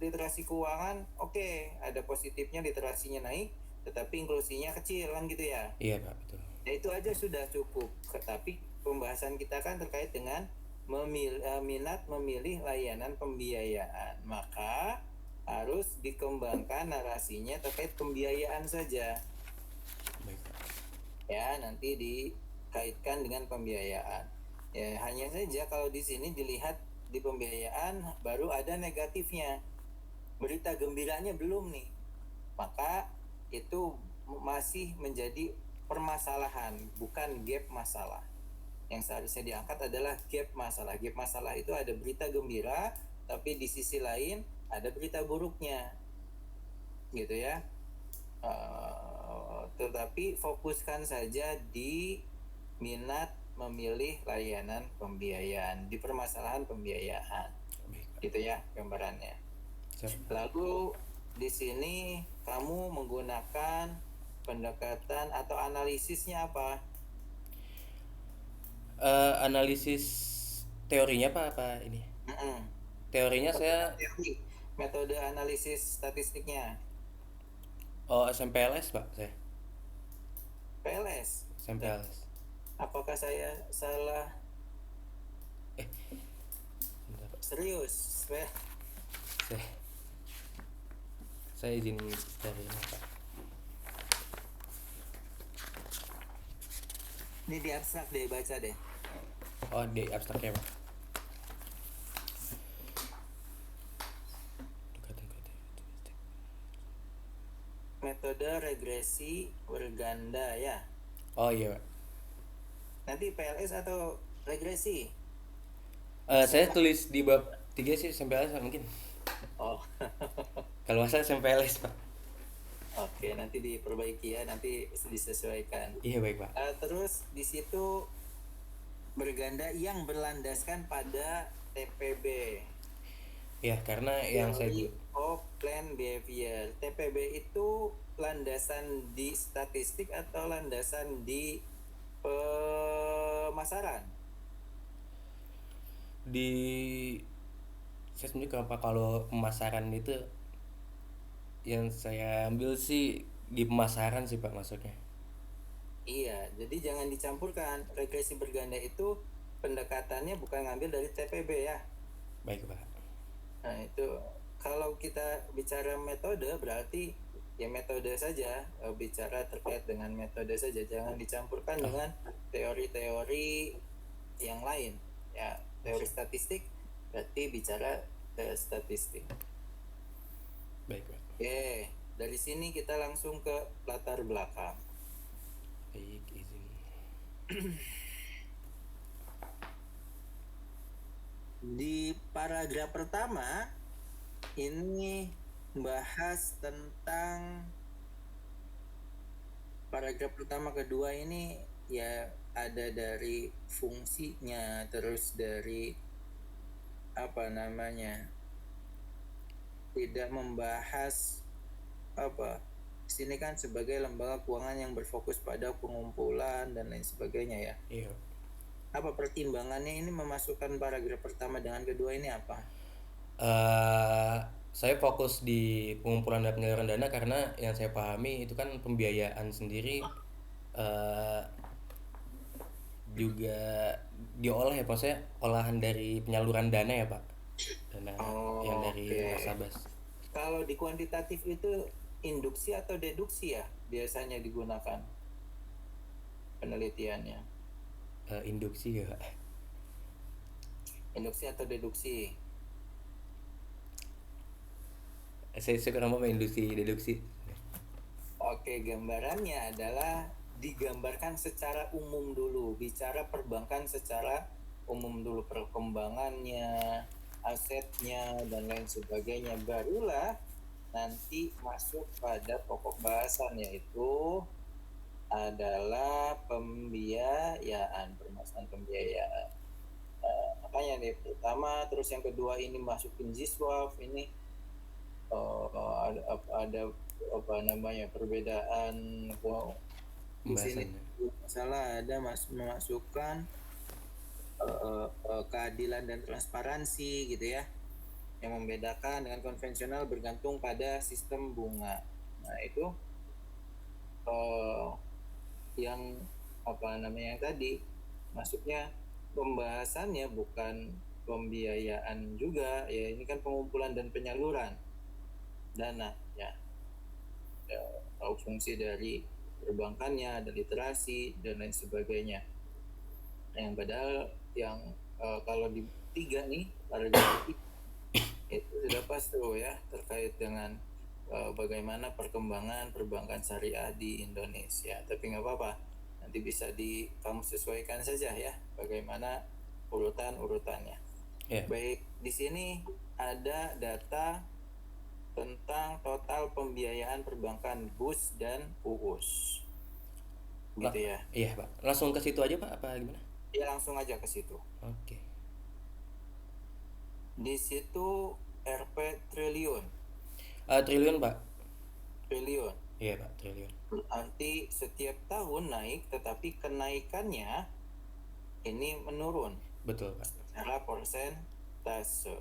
literasi keuangan, oke, ada positifnya, literasinya naik, tetapi inklusinya kecil kan gitu ya. Iya Pak, betul. Ya itu aja sudah cukup. Tapi pembahasan kita kan terkait dengan minat memilih layanan pembiayaan. Maka harus dikembangkan narasinya terkait pembiayaan saja. Baik Pak. Ya, nanti dikaitkan dengan pembiayaan. Ya, hanya saja kalau di sini dilihat di pembiayaan baru ada negatifnya. Berita gembiranya belum nih. Maka itu masih menjadi permasalahan, bukan gap masalah. Yang seharusnya diangkat adalah gap masalah. Gap masalah itu ada berita gembira, tapi di sisi lain ada berita buruknya, gitu ya. Tetapi fokuskan saja di minat memilih layanan pembiayaan, di permasalahan pembiayaan, Baik Pak. gitu ya gambarannya. Siap. Lalu di sini kamu menggunakan pendekatan atau analisisnya apa? Analisis teorinya Pak apa ini? Mm-mm. Teorinya saya Teori, metode analisis statistiknya. SMPLS Pak saya. PLS. SMPLS. Apakah saya salah? Bentar, Pak. Serius? Saya, saya izin dari ini Pak. Ini di abstrak deh, baca deh. Oh di abstraknya Pak. Metode regresi berganda ya. Oh iya Pak. Nanti PLS atau regresi? Saya Salah. tulis di bab 3 sih SMPLS Pak, mungkin. Oh, Kalau masa SMPLS Pak. oke, nanti diperbaiki ya, nanti disesuaikan. Iya baik Pak. Terus di situ berganda yang berlandaskan pada TPB, Iya karena yang saya Theory of Planned Behavior. TPB itu landasan di statistik atau landasan di pemasaran? di saya sebenarnya kenapa kalau pemasaran itu yang saya ambil sih di pemasaran sih Pak maksudnya. Iya, jadi jangan dicampurkan. Regresi berganda itu pendekatannya bukan ngambil dari TPB ya. Baik Pak. Nah, itu kalau kita bicara metode berarti ya metode saja, bicara terkait dengan metode saja, jangan dicampurkan Oh, dengan teori-teori yang lain. Ya, teori siap. statistik berarti bicara statistik. Baik Pak. Oke, dari sini kita langsung ke latar belakang. Baik izin. Di paragraf pertama ini membahas tentang paragraf pertama kedua ini ya ada dari fungsinya, terus dari apa namanya, tidak membahas apa sini kan sebagai lembaga keuangan yang berfokus pada pengumpulan dan lain sebagainya ya. Iya. Apa pertimbangannya ini memasukkan paragraf pertama dengan kedua ini apa? Eh saya fokus di pengumpulan dan penyaluran dana karena yang saya pahami itu kan pembiayaan sendiri eh juga diolah ya maksudnya olahan dari penyaluran dana ya Pak. Dana yang dari Oke. nasabah. Kalau di kuantitatif itu induksi atau deduksi ya biasanya digunakan penelitiannya. Induksi ya Pak. Induksi atau deduksi? Saya suka nama induksi deduksi. Oke, gambarannya adalah digambarkan secara umum dulu, bicara perbankan secara umum dulu, perkembangannya, asetnya, dan lain sebagainya. Barulah nanti masuk pada pokok bahasan, yaitu adalah pembiayaan, permasalahan pembiayaan. Makanya nih pertama, terus yang kedua ini masukin Ziswaf, ini ada apa namanya perbedaan. Wow, di sini Pembahasannya. masalah ada memasukkan keadilan dan transparansi gitu ya. Yang membedakan dengan konvensional bergantung pada sistem bunga. Nah itu yang apa namanya tadi, maksudnya pembahasannya bukan pembiayaan juga ya, ini kan pengumpulan dan penyaluran dana ya, tahu fungsi dari perbankannya, ada literasi dan lain sebagainya. Yang padahal yang kalau di tiga nih paragraf itu sudah pas tuh ya, terkait dengan bagaimana perkembangan perbankan syariah di Indonesia. Tapi nggak apa-apa, nanti bisa kamu sesuaikan saja ya bagaimana urutannya. Ya. Baik, di sini ada data tentang total pembiayaan perbankan BUS dan UUS. Lah, Gitu ya. iya Pak. Langsung ke situ aja Pak apa gimana? Ya langsung aja ke situ. Oke. Di situ Rp triliun. Triliun Pak. Triliun. Iya Pak, triliun. Berarti setiap tahun naik, tetapi kenaikannya ini menurun Betul Pak. secara persentase.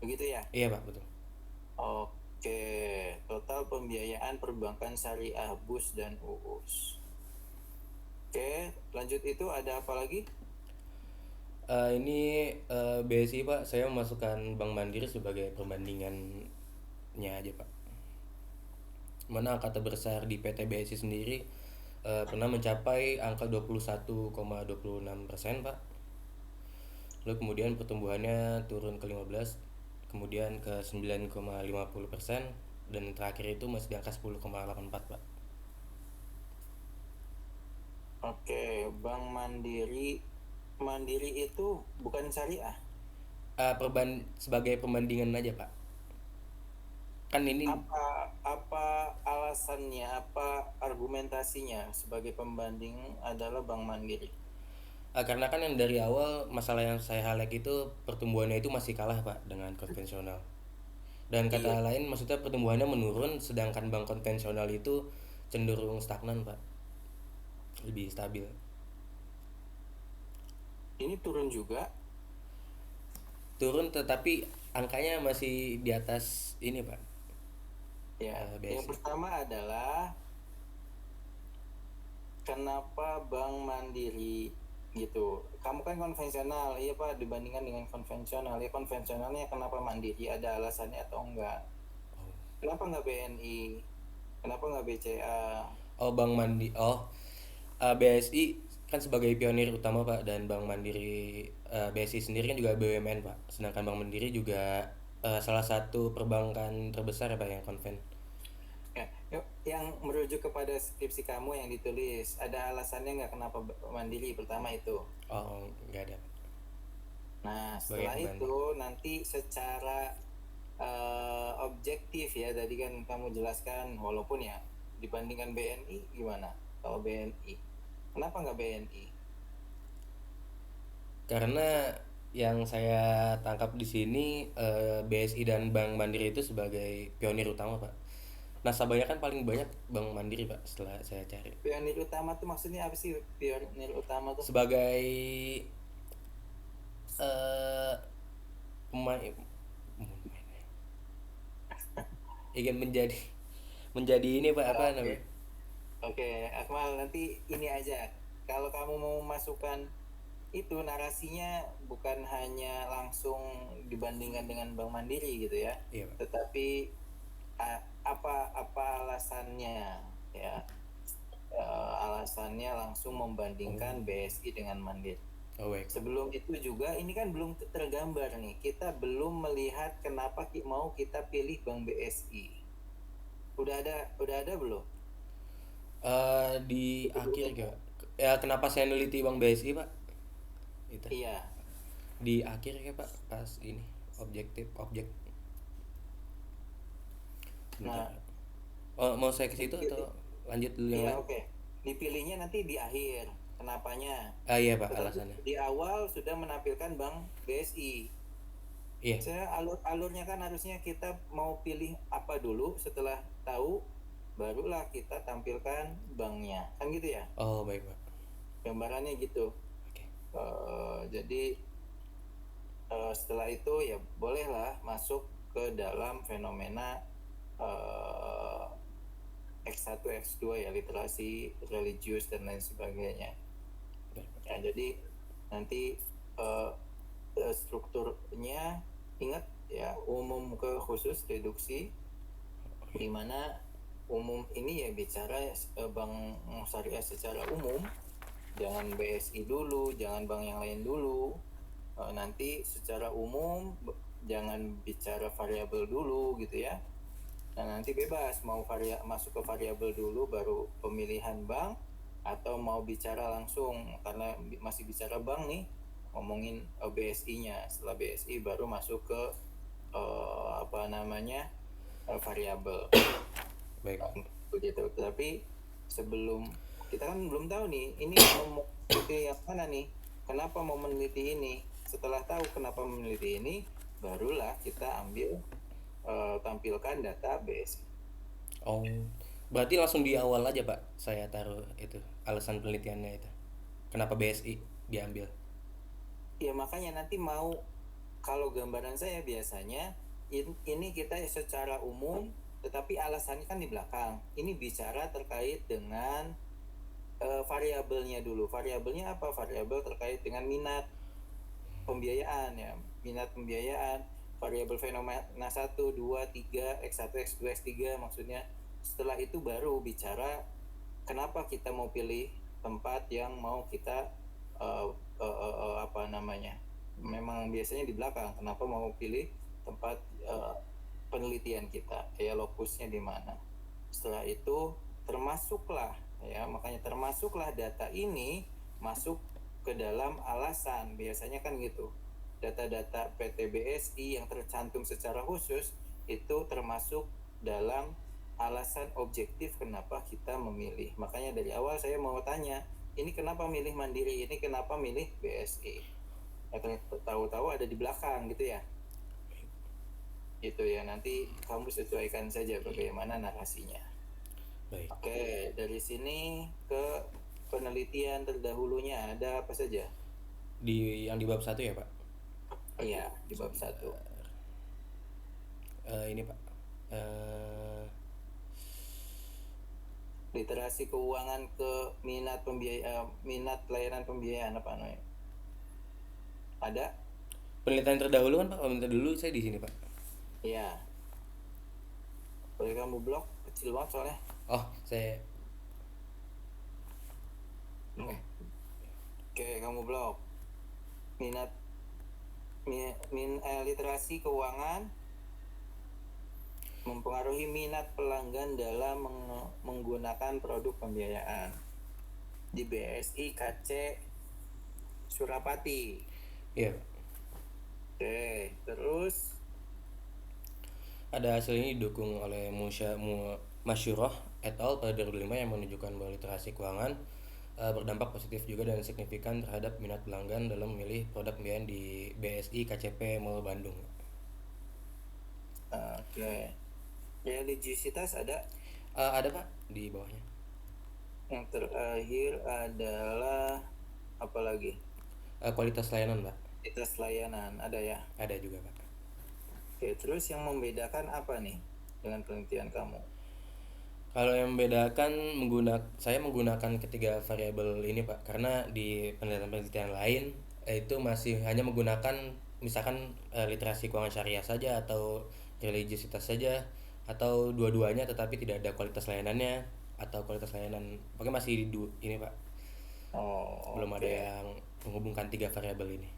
Begitu ya? Iya Pak, betul. Oke, total pembiayaan perbankan syariah BUS dan UUS. Oke, lanjut itu ada apa lagi? Ini BSI Pak, saya memasukkan Bank Mandiri sebagai perbandingannya aja Pak. Mana angka terbesar di PT BSI sendiri pernah mencapai angka 21,26% Pak. Lalu kemudian pertumbuhannya turun ke 15, kemudian ke 9,50%, dan terakhir itu masih di angka 10,84 Pak. Oke, Bank Mandiri. Mandiri itu bukan syariah. Sebagai perbandingan aja Pak. Kan ini Apa alasannya, apa argumentasinya sebagai pembanding adalah Bank Mandiri? karena kan yang dari awal masalah yang saya highlight itu pertumbuhannya itu masih kalah Pak dengan konvensional. Dan Iya, kata lain maksudnya pertumbuhannya menurun sedangkan bank konvensional itu cenderung stagnan Pak. Lebih stabil. ini turun juga. Turun tetapi angkanya masih di atas ini Pak. Ya, yang BSI. pertama adalah kenapa Bank Mandiri gitu. Kamu kan konvensional, iya Pak, dibandingkan dengan konvensional. Ya konvensionalnya kenapa Mandiri? Ada alasannya atau enggak? Kenapa enggak BNI? Kenapa enggak BCA? Oh, BSI kan sebagai pionir utama Pak, dan Bank Mandiri, BSI sendiri kan juga BUMN Pak. Sedangkan Bank Mandiri juga salah satu perbankan terbesar ya Pak yang konven. Ya, yuk, yang merujuk kepada skripsi kamu yang ditulis, ada alasannya nggak kenapa Mandiri? Pertama itu. Oh, nggak ada Pak. Nah, Sebagai setelah pembanding. itu nanti secara objektif ya, tadi kan kamu jelaskan, walaupun ya dibandingkan BNI gimana? Kalau BNI, kenapa nggak BNI? Karena yang saya tangkap di sini BSI dan Bank Mandiri itu sebagai pionir utama Pak. Nasabahnya kan paling banyak Bank Mandiri Pak setelah saya cari. Pionir utama tuh maksudnya apa sih? Pionir utama tuh? Sebagai eh pemain ingin menjadi ini Pak apa Oke, namanya? oke, Akmal, nanti ini aja. Kalau kamu mau masukkan itu narasinya bukan hanya langsung dibandingkan dengan Bank Mandiri gitu ya, Iya Pak. tetapi apa alasannya ya, alasannya langsung membandingkan BSI dengan Mandiri. Oh baik. Sebelum itu juga ini kan belum tergambar nih, kita belum melihat kenapa mau kita pilih Bank BSI. Udah ada belum? Di Itu akhir belum. ya. Ya kenapa saya neliti Bank BSI Pak? Itu. Iya. Di akhir ya Pak pas ini objek. Bentar. Nah, Oh, mau saya ke situ atau dipilih. lanjut dulu yang Iya, lain? oke. Dipilihnya nanti di akhir. Kenapanya? Iya Pak Tetapi alasannya. di awal sudah menampilkan Bank BSI. Iya. Saya alurnya kan harusnya kita mau pilih apa dulu, setelah tahu barulah kita tampilkan banknya. Kan gitu ya? Oh baik Pak. Gambarannya gitu. Oke. Jadi Setelah itu ya bolehlah masuk ke dalam fenomena eh, X1, X2 ya, literasi religius dan lain sebagainya. Ya, jadi nanti eh, strukturnya ingat ya, umum ke khusus reduksi, di mana umum ini ya bicara bank syariah secara umum, jangan BSI dulu, jangan bank yang lain dulu. Nanti secara umum jangan bicara variabel dulu gitu ya. Nah, nanti bebas mau masuk ke variabel dulu baru pemilihan bank, atau mau bicara langsung karena masih bicara bank nih, ngomongin BSI-nya. Setelah BSI baru masuk ke apa namanya, variabel. Baik, Pak. Begitu. Tapi sebelum, kita kan belum tahu nih ini mau meneliti yang mana nih, kenapa mau meneliti ini. Setelah tahu kenapa meneliti ini, barulah kita ambil tampilkan database. Oh, berarti langsung di awal aja Pak saya taruh itu alasan penelitiannya itu. Kenapa BSI diambil? Ya makanya nanti mau, kalau gambaran saya biasanya ini kita secara umum, tetapi alasannya kan di belakang. Ini bicara terkait dengan variabelnya dulu. Variabelnya apa? Variabel terkait dengan minat pembiayaan ya, minat pembiayaan, variabel fenomena 1, 2, 3, X1, X2, X3 maksudnya. Setelah itu baru bicara kenapa kita mau pilih tempat yang mau kita apa namanya, memang biasanya di belakang, kenapa mau pilih tempat penelitian kita, ya lokusnya di mana. Setelah itu termasuklah ya, makanya termasuklah data ini masuk ke dalam alasan, biasanya kan gitu. Data-data PTBSI yang tercantum secara khusus itu termasuk dalam alasan objektif kenapa kita memilih. Makanya dari awal saya mau tanya, ini kenapa milih Mandiri, ini kenapa milih BSI. Ya, tahu-tahu ada di belakang gitu ya. Gitu ya, nanti kamu sesuaikan saja bagaimana narasinya. Baik. Oke, dari sini ke penelitian terdahulunya ada apa saja? Di yang di bab 1 ya Pak. Iya, di bab 1. Ini Pak. Literasi keuangan ke minat minat layanan pembiayaan apa namanya? Ada? Penelitian terdahulu kan Pak. Penelitian dulu saya di sini Pak. Iya. Boleh kamu blok, kecil banget soalnya. Oh, saya Oke, kamu blok. Minat literasi keuangan mempengaruhi minat pelanggan dalam menggunakan produk pembiayaan di BSI KC Surapati. iya Pak. Oke, terus Ada hasil ini didukung oleh Masyuroh et al. Pada 2005 yang menunjukkan bahwa literasi keuangan berdampak positif juga dan signifikan terhadap minat pelanggan dalam memilih produk pembiayaan di BSI KCP Mall Bandung. oke. Religiositas ada. Ada Pak di bawahnya. Yang terakhir adalah apa lagi? Kualitas layanan Pak. Kualitas layanan ada ya. Ada juga Pak. Oke, terus yang membedakan apa nih dengan penelitian kamu? Kalau yang membedakan saya menggunakan ketiga variabel ini Pak, karena di penelitian-penelitian lain itu masih hanya menggunakan misalkan literasi keuangan syariah saja atau religiositas saja atau dua-duanya tetapi tidak ada kualitas layanannya atau kualitas layanan. Pokoknya masih ini Pak, Oh, belum ada oke. yang menghubungkan tiga variabel ini.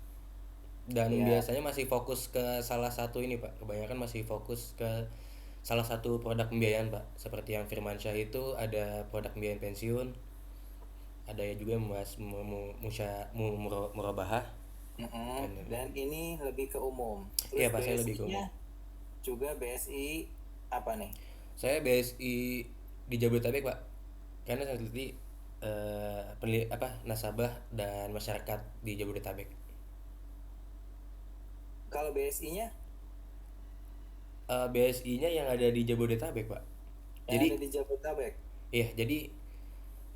Dan Ya, biasanya masih fokus ke salah satu ini Pak, kebanyakan masih fokus ke salah satu produk pembiayaan Pak, seperti yang Firmansyah itu ada produk pembiayaan pensiun, ada juga yang membahas murabahah. dan ini lebih ke umum. Iya Terus Pak, saya lebih ke umum. BSI-nya juga BSI apa nih? Saya BSI di Jabodetabek Pak, karena saya teliti nasabah dan masyarakat di Jabodetabek. Kalau BSI-nya BSI-nya yang ada di Jabodetabek Pak. yang ada Jadi di Jabodetabek. iya, jadi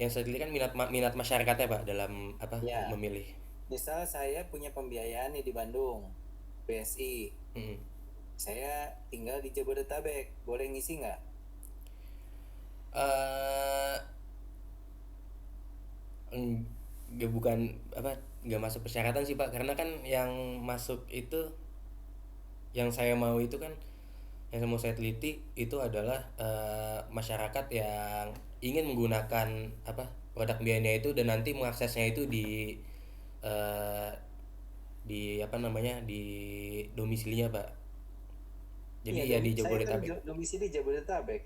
yang saya teliti kan minat masyarakatnya Pak dalam Ya, memilih. misal saya punya pembiayaan nih di Bandung. BSI. Mm. Saya tinggal di Jabodetabek, boleh ngisi nggak? eh nggak, bukan apa, nggak masuk persyaratan sih Pak, karena kan yang masuk itu, yang saya mau itu kan, yang mau saya teliti itu adalah masyarakat yang ingin menggunakan apa, produk biayanya itu, dan nanti mengaksesnya itu eh, di apa namanya, di domisilinya Pak, jadi Iya, ya di saya kan Jabodetabek, domisili Jabodetabek.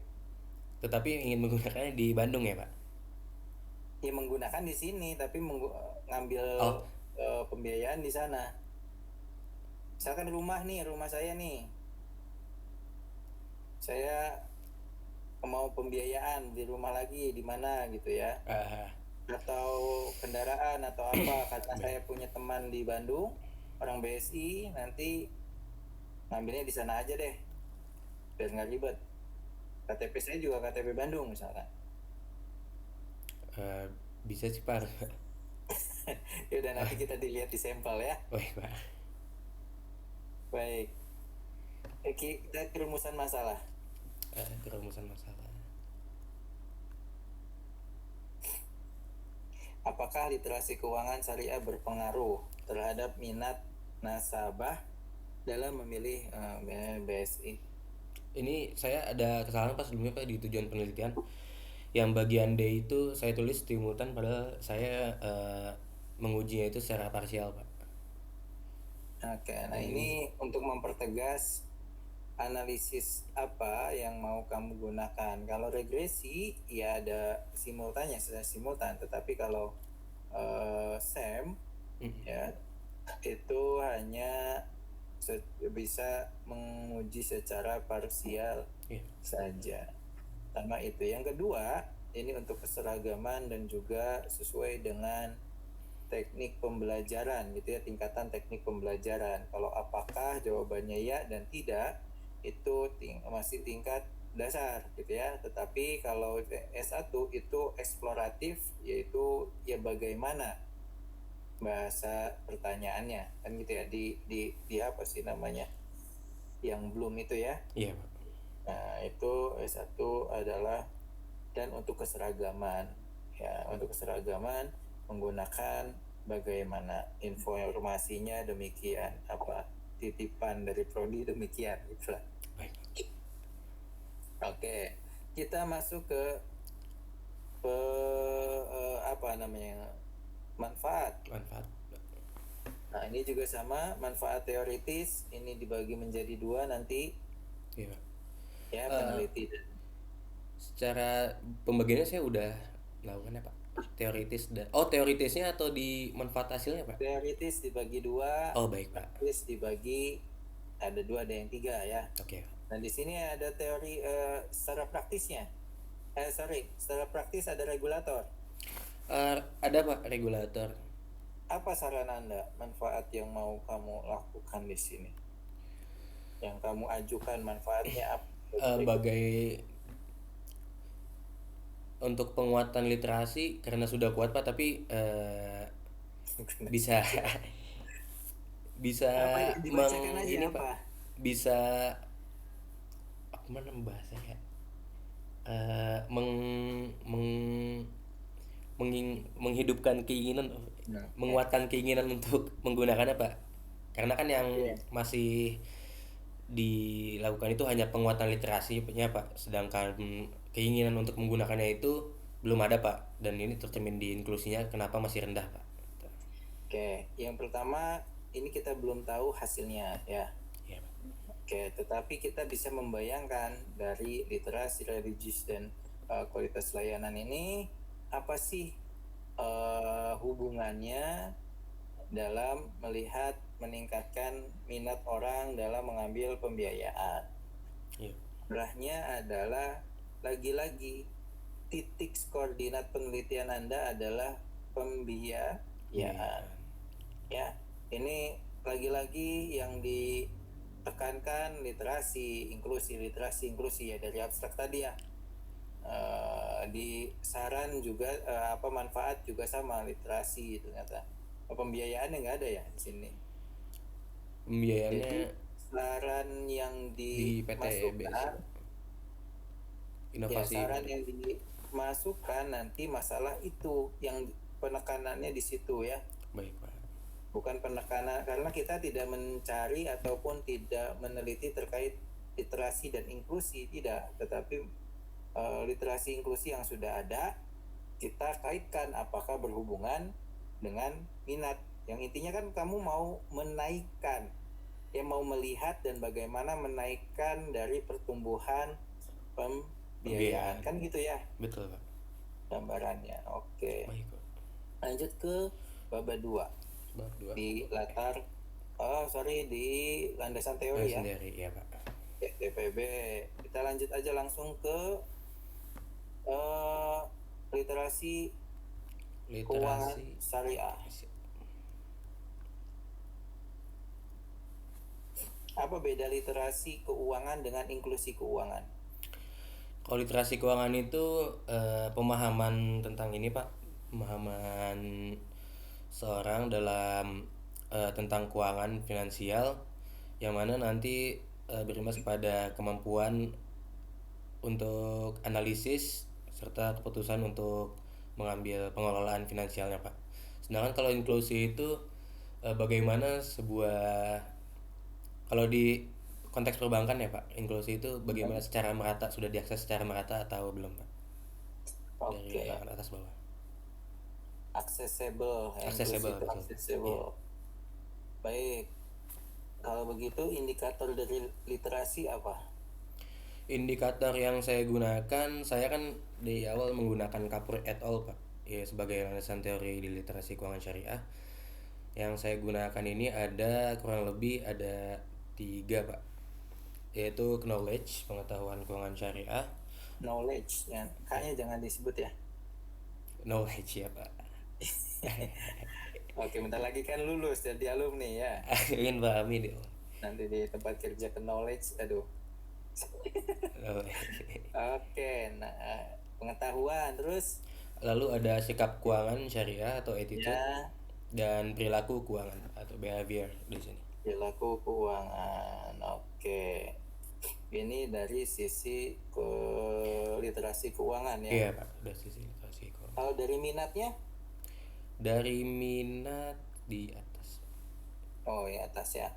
tetapi ingin menggunakannya di Bandung ya Pak. Ya menggunakan di sini, tapi ngambil Oh, pembiayaan di sana. Misalkan rumah saya nih, saya mau pembiayaan di rumah lagi di mana gitu ya, ah, atau kendaraan atau apa, karena baik. saya punya teman di Bandung orang BSI, nanti ngambilnya di sana aja deh biar nggak ribet. KTP saya juga KTP Bandung misalkan. Eh, bisa sih Pak. Ya udah, Ah, nanti kita dilihat di sampel ya. baik Pak. Baik. Kita kerumusan masalah. Kerumusan masalah. Apakah literasi keuangan syariah berpengaruh terhadap minat nasabah dalam memilih BSI? Ini saya ada kesalahan Pak sebelumnya Pak di tujuan penelitian. Yang bagian D itu saya tulis simultan, padahal saya mengujinya itu secara parsial Pak. Oke, nah Dan ini ini untuk mempertegas analisis apa yang mau kamu gunakan. Kalau regresi ya ada simultannya, sudah simultan. Tetapi kalau SEM ya itu hanya bisa menguji secara parsial iya. saja. Sama itu. Yang kedua, ini untuk keseragaman dan juga sesuai dengan teknik pembelajaran gitu ya, tingkatan teknik pembelajaran. Kalau apakah jawabannya ya dan tidak, itu masih tingkat dasar gitu ya. Tetapi kalau S1 itu eksploratif, yaitu ya bagaimana bahasa pertanyaannya kan gitu ya, di apa sih namanya yang belum itu ya. Iya Pak. Nah, itu S1 adalah, dan untuk keseragaman ya, untuk keseragaman menggunakan bagaimana informasinya demikian, apa titipan dari prodi demikian gitulah. Baik. Oke, kita masuk ke apa namanya, manfaat. Manfaat. Nah, ini juga sama, manfaat teoritis ini dibagi menjadi dua nanti Iya Pak. ya, Eh, peneliti dan secara pembagiannya saya udah melakukan ya Pak. Teoritis dan, oh, teoritisnya atau di manfaat hasilnya Pak? teoritis dibagi dua, Oh baik Pak. praktis dibagi ada dua, ada yang tiga ya. Oke. Nah di sini ada teori secara praktisnya. Secara praktis ada regulator. Ada Pak regulator. Apa saran Anda, manfaat yang mau kamu lakukan di sini? Yang kamu ajukan manfaatnya apa? Bagai untuk penguatan literasi karena sudah kuat Pak, tapi bisa bisa Apa dibacakan aja ini Pak, apa? bisa apa mana bahasanya, meng, meng, menghidupkan keinginan, Nah, ya. menguatkan keinginan untuk menggunakannya Pak, karena kan yang Iya. masih dilakukan itu hanya penguatan literasinya Pak, sedangkan keinginan untuk menggunakannya itu belum ada Pak, dan ini tercermin di inklusinya kenapa masih rendah Pak. Oke, yang pertama ini kita belum tahu hasilnya ya. Ya Pak. Oke, tetapi kita bisa membayangkan dari literasi religius dan kualitas layanan ini apa sih hubungannya dalam melihat meningkatkan minat orang dalam mengambil pembiayaan. Iya. Arahnya adalah lagi-lagi titik koordinat penelitian Anda adalah pembiayaan. Pembiayaan. Ya, ini lagi-lagi yang ditekankan literasi inklusi ya, dari abstrak tadi ya. Di saran juga apa manfaat juga sama literasi ternyata. Pembiayaannya nggak ada ya di sini. Pembiayaannya Jadi saran yang di PTBS dimasukkan, ya inovasi saran baru. yang dimasukkan nanti masalah itu yang penekanannya di situ ya. Baik Pak. Bukan penekanan, karena kita tidak mencari ataupun tidak meneliti terkait literasi dan inklusi, tidak, tetapi literasi inklusi yang sudah ada kita kaitkan apakah berhubungan dengan minat. Yang intinya kan kamu mau menaikkan, ya mau melihat dan bagaimana menaikkan dari pertumbuhan pembiayaan, Pembiayaan. kan gitu ya Betul Pak. gambarannya. Oke, Baik Pak. lanjut ke bab 2 Bab 2. di latar di landasan teori ya, Sendiri ya Pak. TPB. Kita lanjut aja langsung ke eh, literasi keuangan Literasi. syariah. Apa beda literasi keuangan dengan inklusi keuangan? Kalau literasi keuangan itu pemahaman tentang ini Pak, pemahaman seorang dalam tentang keuangan finansial yang mana nanti berimbas pada kemampuan untuk analisis serta keputusan untuk mengambil pengelolaan finansialnya Pak. Sedangkan kalau inklusi itu bagaimana sebuah, kalau di konteks perbankan ya Pak, inklusi itu bagaimana secara merata, sudah diakses secara merata atau belum Pak? Dari Oke, layangan atas bawah. accessible, ya, inklusi Accessible itu betul. Iya. accessible. Baik, kalau begitu indikator dari literasi apa? Indikator yang saya gunakan, saya kan di awal menggunakan Kapur et al Pak, ya sebagai landasan teori di literasi keuangan syariah. Yang saya gunakan ini ada kurang lebih ada 3 Pak, yaitu knowledge, pengetahuan keuangan syariah. Knowledge, ya, kayaknya jangan disebut ya. Knowledge ya Pak. Oke, bentar lagi kan lulus jadi alumni ya. Ingin pahami deh. Nanti di tempat kerja ke knowledge, aduh. Oke, nah pengetahuan terus Lalu ada sikap keuangan syariah atau attitude ya dan perilaku keuangan atau behavior di sini. perilaku keuangan. Oke, ini dari sisi ke literasi keuangan ya. Iya Pak, udah sisi literasi keuangan. Kalau dari minatnya, Dari minat di atas. oh ya atas ya.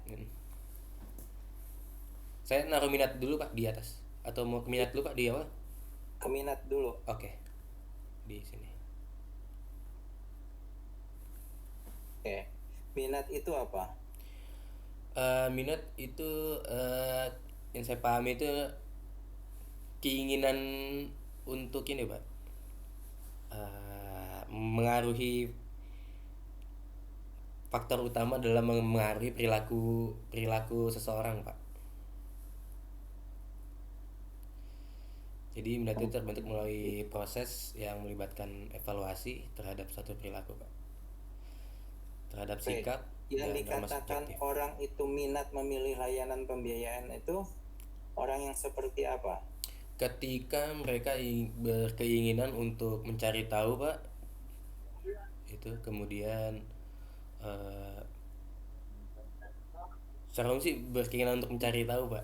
Saya naruh minat dulu Pak di atas atau mau ke minat dulu Pak di awal? Ke minat dulu. Oke. Di sini. Oke, minat itu apa? Minat itu yang saya pahami itu keinginan untuk ini Pak. Mengaruhi, faktor utama dalam mengaruhi perilaku perilaku seseorang Pak. Jadi minat itu terbentuk melalui proses yang melibatkan evaluasi terhadap suatu perilaku Pak, terhadap Oke, sikap yang dan norma dikatakan subjektif. orang itu minat memilih layanan pembiayaan itu orang yang seperti apa? Ketika mereka berkeinginan untuk mencari tahu Pak, itu kemudian secara umum sih berkeinginan untuk mencari tahu Pak,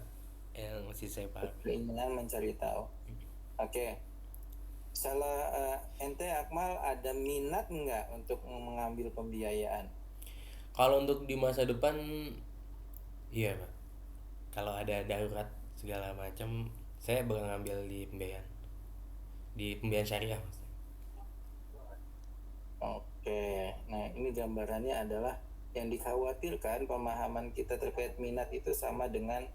yang masih saya paham. Keinginan mencari tahu. Oke, salah ente Akmal ada minat nggak untuk mengambil pembiayaan? Kalau untuk di masa depan, iya Pak. Kalau ada darurat segala macam, saya bakal ngambil di pembiayaan syariah maksudnya. Oke, nah ini gambarannya adalah yang dikhawatirkan pemahaman kita terkait minat itu sama dengan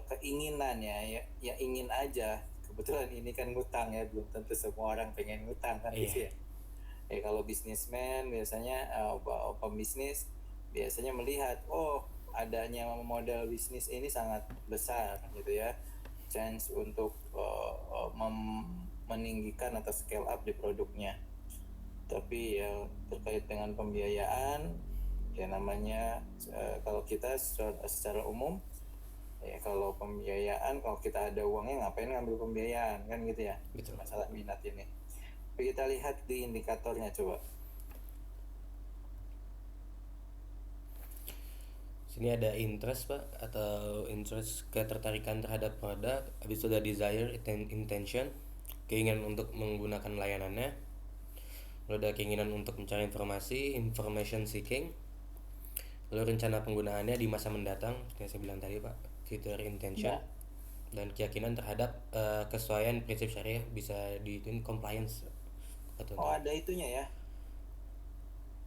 keinginan ya ingin aja. Kebetulan ini kan ngutang ya, belum tentu semua orang pengen ngutang kan gitu Iya. ya. Ya kalau bisnismen biasanya pembisnis biasanya melihat adanya modal bisnis ini sangat besar gitu ya, chance untuk meninggikan atau scale up di produknya. Tapi ya terkait dengan pembiayaan ya namanya kalau kita secara umum ya kalau pembiayaan, kalau kita ada uangnya ngapain ngambil pembiayaan kan gitu ya. Betul. Masalah minat ini. Tapi kita lihat di indikatornya coba. Sini ada interest pak, atau interest ketertarikan terhadap produk, habis itu ada desire, intention, keinginan untuk menggunakan layanannya, lalu ada keinginan untuk mencari informasi, information seeking, lalu rencana penggunaannya di masa mendatang, seperti yang saya bilang tadi pak, future intention, Ya. dan keyakinan terhadap kesesuaian prinsip syariah, bisa diituin compliance Oh, ketentuan. ada itunya ya.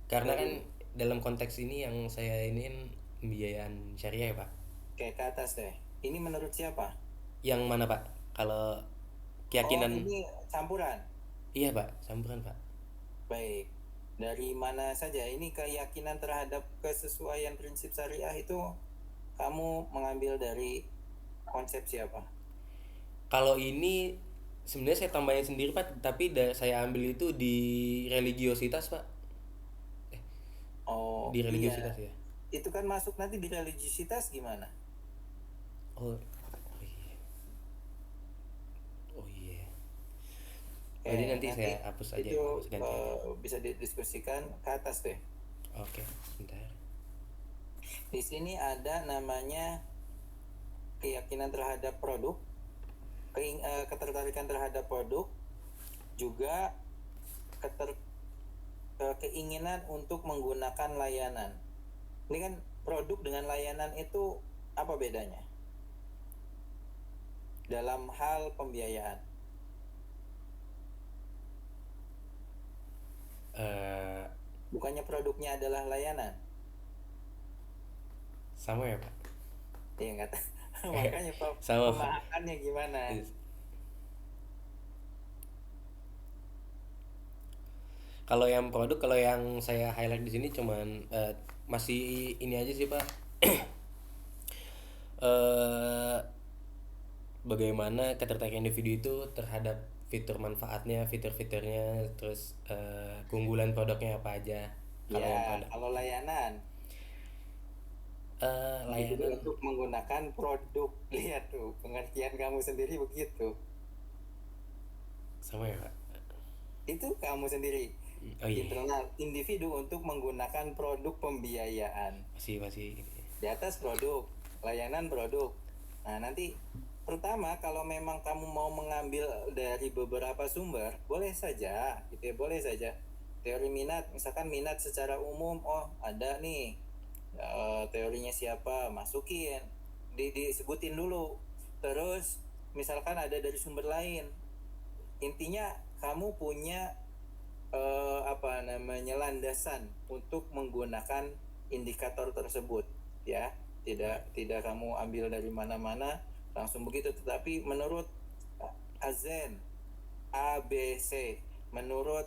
Karena kan Waduh, dalam konteks ini yang saya iniin pembiayaan syariah ya pak. kayak ke atas deh. Ini menurut siapa? Yang mana pak? Kalau Oh, keyakinan, ini campuran. iya pak, campuran pak. Baik. Dari mana saja? Ini keyakinan terhadap kesesuaian prinsip syariah itu kamu mengambil dari konsep siapa? Kalau ini sebenarnya saya tambahin sendiri pak, tapi saya ambil itu di religiositas pak. Oh, Di iya. religiositas ya. Itu kan masuk nanti di religiositas gimana? Oh, oh iya. Oh iya. Oh, Oke, jadi nanti nanti saya hapus aja, itu hapus ganti aja. bisa didiskusikan ke atas deh. Oke, sebentar. Di sini ada namanya keyakinan terhadap produk, ketertarikan terhadap produk, juga keinginan untuk menggunakan layanan. Ini kan produk dengan layanan itu apa bedanya dalam hal pembiayaan? Eh, Bukannya produknya adalah layanan? sama ya pak. Iya nggak tahu. Makanya Sama pak. pemahamannya gimana? Kalau yang produk, kalau yang saya highlight di sini cuman masih ini aja sih pak. eh Bagaimana ketertarikan individu itu terhadap fitur manfaatnya, fitur-fiturnya, terus keunggulan produknya apa aja. Kalau yang Ya, produk, kalau layanan, individu layanan untuk menggunakan produk. Lihat tuh, pengertian kamu sendiri begitu. sama ya pak. Itu kamu sendiri. Oh iya, Internal individu untuk menggunakan produk pembiayaan. masih Di atas produk, layanan produk. Nah, nanti pertama kalau memang kamu mau mengambil dari beberapa sumber, boleh saja, gitu ya, boleh saja. Teori minat, misalkan minat secara umum, oh ada nih teorinya siapa, masukin, disebutin dulu. Terus misalkan ada dari sumber lain, intinya kamu punya landasan untuk menggunakan indikator tersebut, ya. Tidak kamu ambil dari mana-mana langsung begitu, tetapi menurut Azen ABC, menurut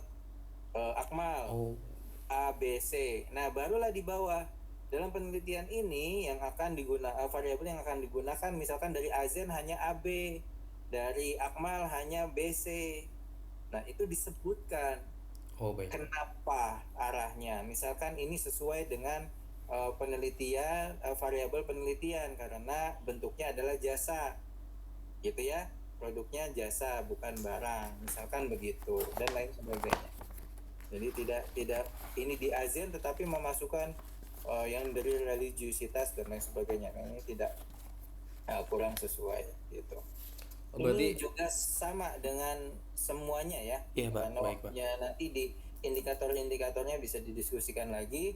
Akmal oh ABC. Nah, barulah di bawah dalam penelitian ini yang akan digunakan variabel yang akan digunakan, misalkan dari Azen hanya AB, dari Akmal hanya BC. Nah, itu disebutkan oh baik. kenapa arahnya. Misalkan ini sesuai dengan penelitian, variabel penelitian, karena bentuknya adalah jasa, gitu ya. Produknya jasa bukan barang, misalkan begitu, dan lain sebagainya. Jadi tidak ini di Azen tetapi memasukkan yang dari religiusitas dan lain sebagainya. Nah, ini tidak kurang sesuai gitu. Oh, Ini berarti juga sama dengan semuanya ya. iya pak, Karena baik pak. ya nanti di indikator-indikatornya bisa didiskusikan lagi.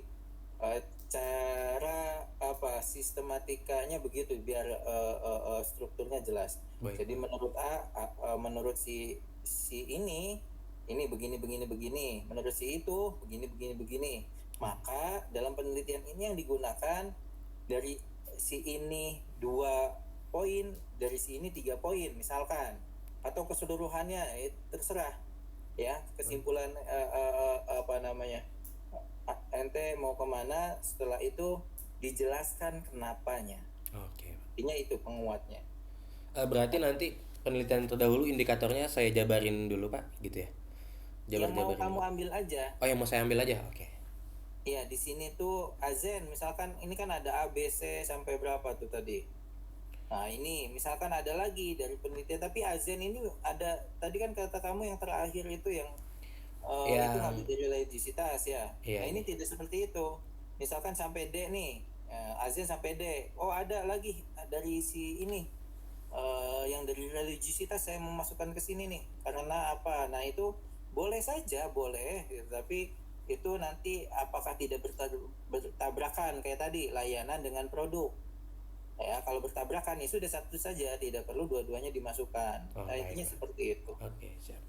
Cara sistematikanya begitu biar strukturnya jelas. Baik Jadi pak. menurut menurut si ini begini begini begini, menurut si itu begini begini begini. Maka dalam penelitian ini yang digunakan dari si ini 2 poin, dari si ini 3 poin misalkan, atau keseluruhannya terserah ya, kesimpulan ente mau kemana, setelah itu dijelaskan kenapanya. Oke. Intinya itu penguatnya. Berarti nanti penelitian terdahulu indikatornya saya jabarin dulu pak, gitu ya. Yang mau Jabarin kamu dulu. ambil aja. Oh yang mau saya ambil aja, oke. Ya, di sini tuh Azen misalkan ini kan ada A B C sampai berapa tuh tadi. Nah, ini misalkan ada lagi dari penelitian, tapi Azen ini ada tadi kan kata kamu yang terakhir itu yang itu Yang ngambil dari religiositas ya. iya Nah, iya. ini tidak seperti itu. Misalkan sampai D nih, AZ sampai D. Oh ada lagi dari si ini, yang dari religiusitas saya memasukkan ke sini nih karena apa? Nah itu boleh saja boleh, gitu. Tapi itu nanti apakah tidak bertabrakan kayak tadi layanan dengan produk? Ya kalau bertabrakan ya sudah satu saja, tidak perlu dua-duanya dimasukkan. Oh, Nah, baik intinya Pak. seperti itu. Oke, siap.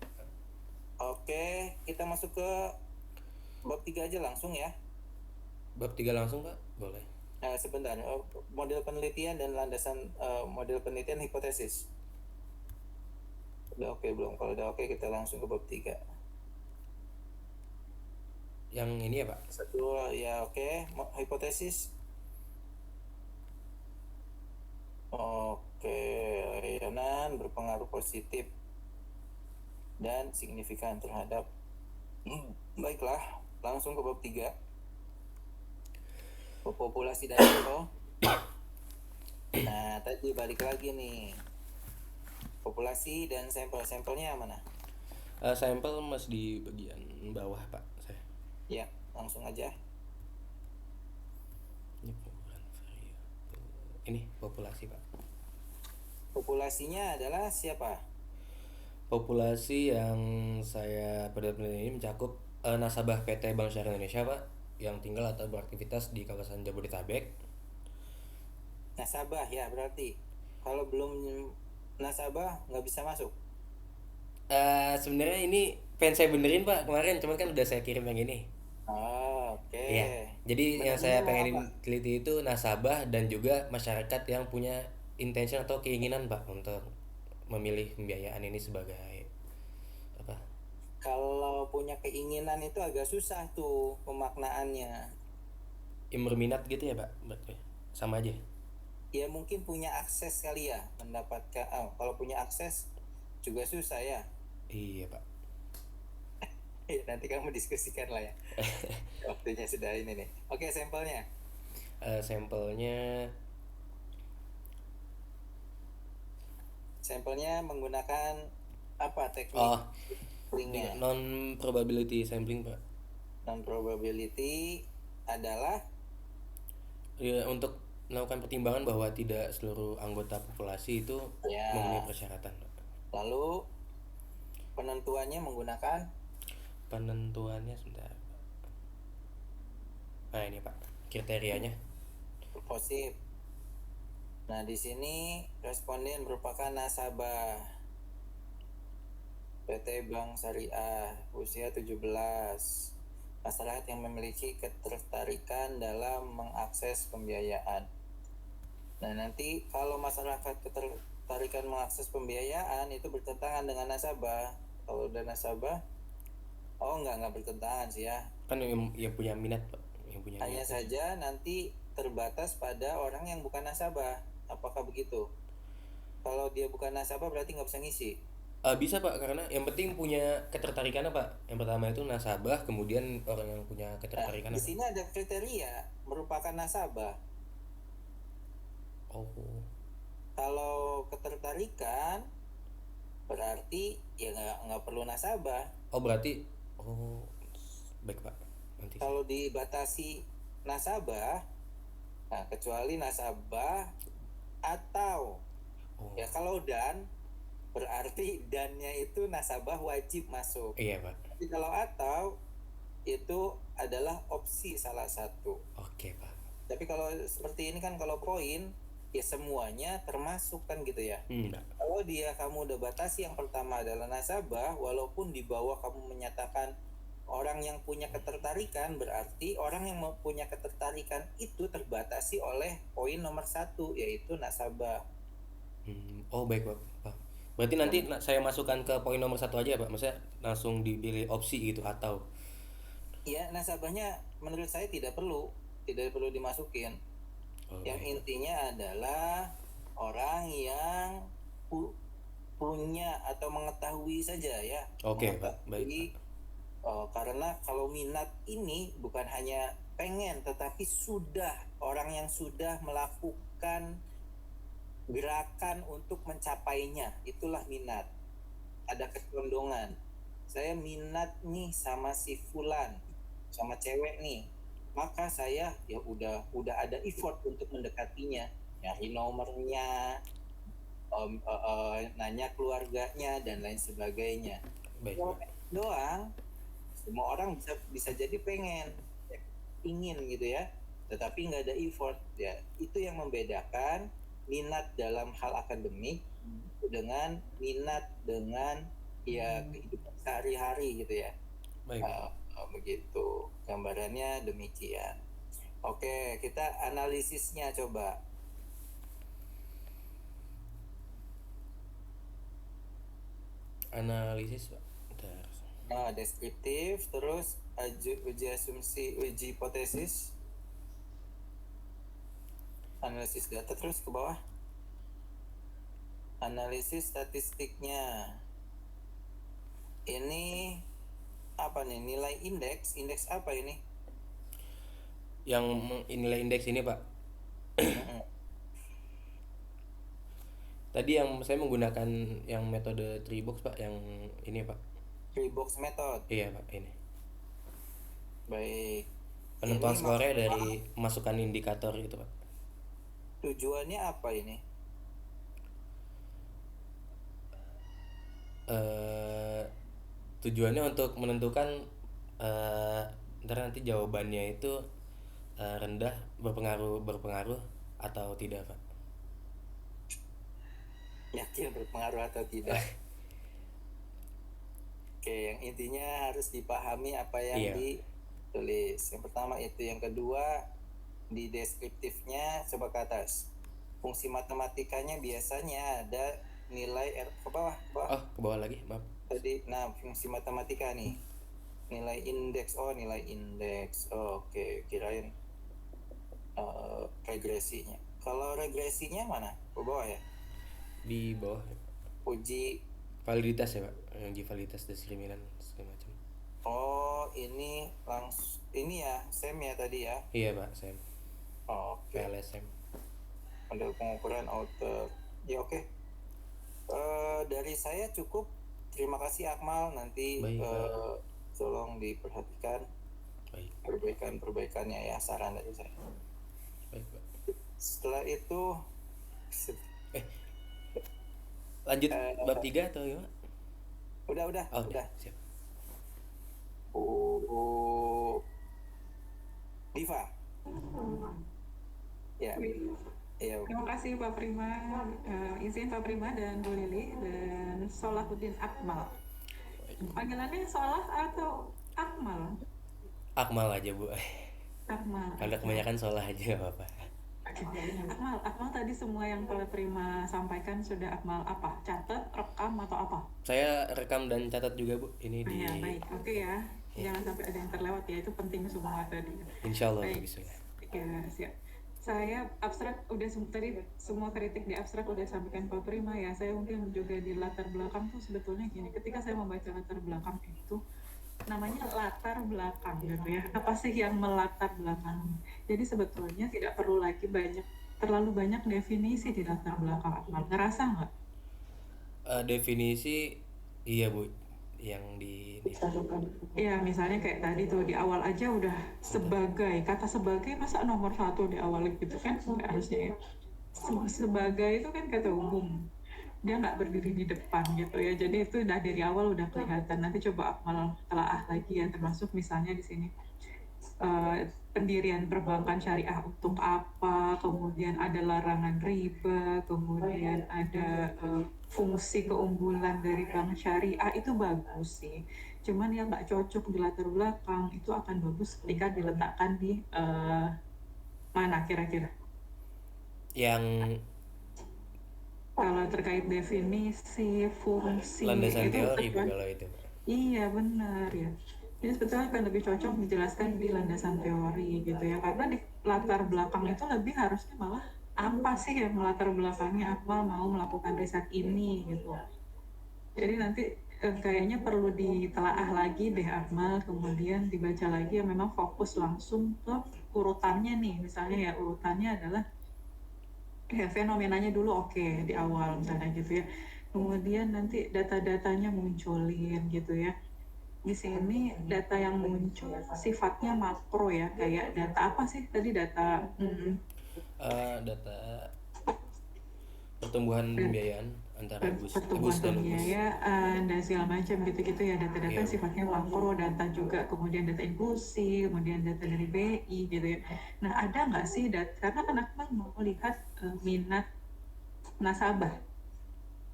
Oke, kita masuk ke bab 3 aja langsung ya. Bab 3 langsung Pak? Boleh. Nah, sebentar, model penelitian dan landasan model penelitian hipotesis. Udah oke belum? Kalau udah oke kita langsung ke bab 3. Yang ini ya Pak? Satu ya oke, hipotesis. Oke, layanan berpengaruh positif dan signifikan terhadap baiklah, langsung ke bab 3. Populasi dan info. Nah, tadi balik lagi nih. Populasi dan sampel-sampelnya mana? Sampel masih di bagian bawah Pak. Saya. Ya, langsung aja. Ini populasi Pak. Populasinya adalah siapa? Populasi yang saya pada penelitian ini mencakup nasabah PT Bank Syariah Indonesia Pak, yang tinggal atau beraktivitas di kawasan Jabodetabek. Nasabah ya berarti. Kalau belum nasabah nggak bisa masuk. Sebenarnya ini pengen saya benerin Pak kemarin, cuman kan udah saya kirim yang ini. Oh, oke. Iya. Jadi yang Benarnya saya mau apa? pengen teliti itu nasabah dan juga masyarakat yang punya intention atau keinginan Pak untuk memilih pembiayaan ini sebagai apa? Kalau punya keinginan itu agak susah tuh pemaknaannya. Yang berminat gitu ya Pak? Berarti sama aja. Ya mungkin punya akses kali ya mendapatkan. Kalau punya akses juga susah ya. Iya Pak. Ya, nanti kamu diskusikan lah ya. Waktunya sudah ini nih. Oke, sampelnya. Sampelnya Sampelnya menggunakan apa teknik oh samplingnya? non probability sampling Pak. Non probability adalah Ya, untuk melakukan pertimbangan bahwa tidak seluruh anggota populasi itu memenuhi ya. persyaratan Pak. Lalu penentuannya menggunakan Penentuannya sebentar. Nah ini Pak kriterianya. purposive. Nah, di sini responden merupakan nasabah PT Bank Syariah, usia 17. Masyarakat yang memiliki ketertarikan dalam mengakses pembiayaan. Nah, nanti kalau masyarakat ketertarikan mengakses pembiayaan itu bertentangan dengan nasabah. Kalau udah nasabah, nggak bertentangan sih ya. Kan yang punya minat Pak, yang punya Hanya niat. saja nanti terbatas pada orang yang bukan nasabah. Apakah begitu? Kalau dia bukan nasabah berarti nggak bisa ngisi. Bisa Pak, karena yang penting punya ketertarikan Pak. Yang pertama itu nasabah, kemudian orang yang punya Nah, ketertarikan di apa? sini ada kriteria merupakan nasabah. Oh, Kalau ketertarikan berarti ya nggak perlu nasabah. berarti oh baik Pak. Nanti Kalau dibatasi nasabah, nah kecuali nasabah atau oh ya kalau dan berarti dannya itu nasabah wajib masuk. iya Pak. Tapi kalau atau itu adalah opsi salah satu. Oke Pak. Tapi kalau seperti ini kan kalau poin ya semuanya termasuk kan gitu ya. Enggak. Kalau kamu udah batasi yang pertama adalah nasabah, walaupun di bawah kamu menyatakan orang yang punya ketertarikan, berarti orang yang punya ketertarikan itu terbatasi oleh poin nomor 1 yaitu nasabah. Oh baik Pak. Berarti nanti saya masukkan ke poin nomor 1 aja Pak. Maksudnya langsung dipilih opsi gitu atau Ya nasabahnya menurut saya tidak perlu dimasukin. Yang baik. intinya adalah orang yang punya atau mengetahui saja ya. Oke Pak, baik Pak. Karena kalau minat ini bukan hanya pengen, tetapi sudah orang yang sudah melakukan gerakan untuk mencapainya, itulah minat. Ada kecondongan. Saya minat nih sama si fulan, sama cewek nih. maka saya ya udah ada effort untuk mendekatinya, nyari nomornya, nanya keluarganya dan lain sebagainya. Baik, Kalau Pak. doang, semua orang bisa jadi pengen, ya, ingin gitu ya, tetapi nggak ada effort. Ya itu yang membedakan minat dalam hal akademik dengan minat dengan ya kehidupan sehari-hari gitu ya. Baik, Pak. Begitu gambarannya demikian. Oke, kita analisisnya coba. Analisis, Pak. Bentar. Deskriptif, terus uji asumsi, uji hipotesis, analisis data, terus ke bawah analisis statistiknya. Ini apa nih, nilai indeks apa ini? Yang nilai indeks ini, Pak. Tadi yang saya menggunakan yang metode 3 box, Pak, yang ini, Pak. Three box method. Iya, Pak, ini. Baik, Penentuan ini skornya dari masukan indikator itu, Pak. tujuannya apa ini? eh Tujuannya untuk menentukan ntar nanti jawabannya itu rendah, berpengaruh atau tidak, Pak. Yakin berpengaruh atau tidak? Oke, yang intinya harus dipahami apa yang Iya. ditulis. Yang pertama itu, yang kedua di deskriptifnya coba ke atas. Fungsi matematikanya biasanya ada nilai ke bawah, Oh, ke bawah lagi, maaf. Tadi, nah fungsi matematika nih, nilai indeks. Oke, kirain regresinya. Kalau regresinya mana? Ke bawah ya. Di bawah, Uji. validitas ya, Pak, yang uji validitas diskriminan segala macam. Ini langsung ini ya, SEM ya tadi ya. Iya, Pak, saya Oke. PLSM. Model pengukuran outer. Ya oke. Dari saya cukup. Terima kasih Akmal. Nanti Baik, Pak. tolong diperhatikan Baik. perbaikannya ya, saran dari saya. Baik, Pak. Setelah itu Lanjut bab 3 atau gimana? udah. Oh, udah. Siap. Diva. Ya. Iya. Terima kasih Pak Prima, izin Pak Prima dan Bu Lili dan Solahuddin Akmal. Panggilannya Solah atau Akmal? Akmal aja, Bu. Akmal. Kalau kebanyakan Solah aja, nggak apa-apa. Akmal tadi semua yang Pak Prima sampaikan sudah Akmal apa? Catat, rekam atau apa? Saya rekam dan catat juga, Bu. Ini di. Ya, baik. Oke ya. Jangan sampai ada yang terlewat ya. Itu penting semua tadi. Insya Allah, baik. bisa. Ya, siap. Saya abstrak udah tadi semua kritik di abstrak udah sampaikan Pak Prima ya. Saya mungkin juga di latar belakang tuh sebetulnya gini. Ketika saya membaca latar belakang itu namanya latar belakang gitu ya. Apa sih yang melatar belakang? Jadi sebetulnya tidak perlu lagi terlalu banyak definisi di latar belakang. Akmal ngerasa nggak? Definisi iya, Bu, yang di Ya misalnya kayak tadi tuh di awal aja udah kata sebagai masa nomor 1 di awal gitu kan nggak harusnya ya. Sebagai itu kan kata umum, dia nggak berdiri di depan gitu ya, jadi itu udah dari awal udah kelihatan. Nanti coba Akmal telaah lagi ya, termasuk misalnya di sini pendirian perbankan syariah untuk apa, kemudian ada larangan riba, kemudian ada fungsi keunggulan dari bank syariah, itu bagus sih. Cuman yang nggak cocok di latar belakang itu akan bagus ketika diletakkan di mana kira-kira? yang Kalau terkait definisi, fungsi, landasan itu teori, Bu, kalau itu. iya benar ya. Jadi sebetulnya akan lebih cocok menjelaskan di landasan teori gitu ya, karena di latar belakang itu lebih harusnya malah apa sih yang melatar belakangnya Akmal mau melakukan riset ini gitu. Jadi nanti kayaknya perlu ditelaah lagi deh Akmal, kemudian dibaca lagi yang memang fokus langsung ke urutannya nih. Misalnya ya urutannya adalah ya fenomenanya dulu oke, di awal misalnya gitu ya. Kemudian nanti data-datanya munculin gitu ya. di sini data yang muncul sifatnya makro ya, kayak data apa sih tadi data Data pertumbuhan pembiayaan antara pertumbuhan Agus dan Ugus. pembiayaan dan segala macam gitu-gitu ya, data-data Iya, Bu. sifatnya makro, data juga kemudian data inklusi, kemudian data dari BI gitu ya. Nah ada nggak sih data, karena kan aku mau lihat minat nasabah,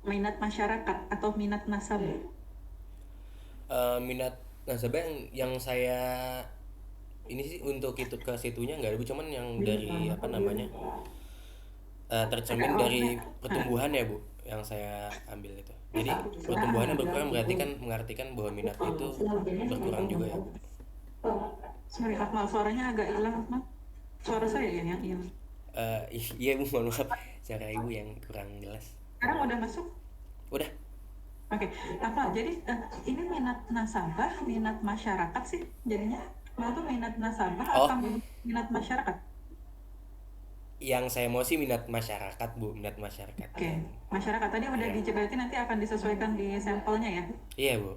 minat masyarakat atau minat nasabah. Minat nasabah yang saya ini sih untuk itu ke situnya nggak ada, Bu. Cuman yang dari apa namanya, tercermin dari pertumbuhan ya, Bu, yang saya ambil itu. Jadi pertumbuhannya berkurang berarti kan mengartikan bahwa minat itu berkurang juga ya, Bu. Sorry Akmal, suaranya agak hilang Akmal. Suara saya ya yang hilang. Iya, Bu, mohon maaf, suara Ibu yang kurang jelas. Sekarang udah masuk? Udah. Oke, Akmal, jadi ini minat nasabah, minat masyarakat sih jadinya. Akmal tuh minat nasabah Oh, atau minat masyarakat? yang saya mau sih minat masyarakat, Bu, minat masyarakat Oke, yang masyarakat tadi udah ya. berarti nanti akan disesuaikan di sampelnya ya. Iya, Bu.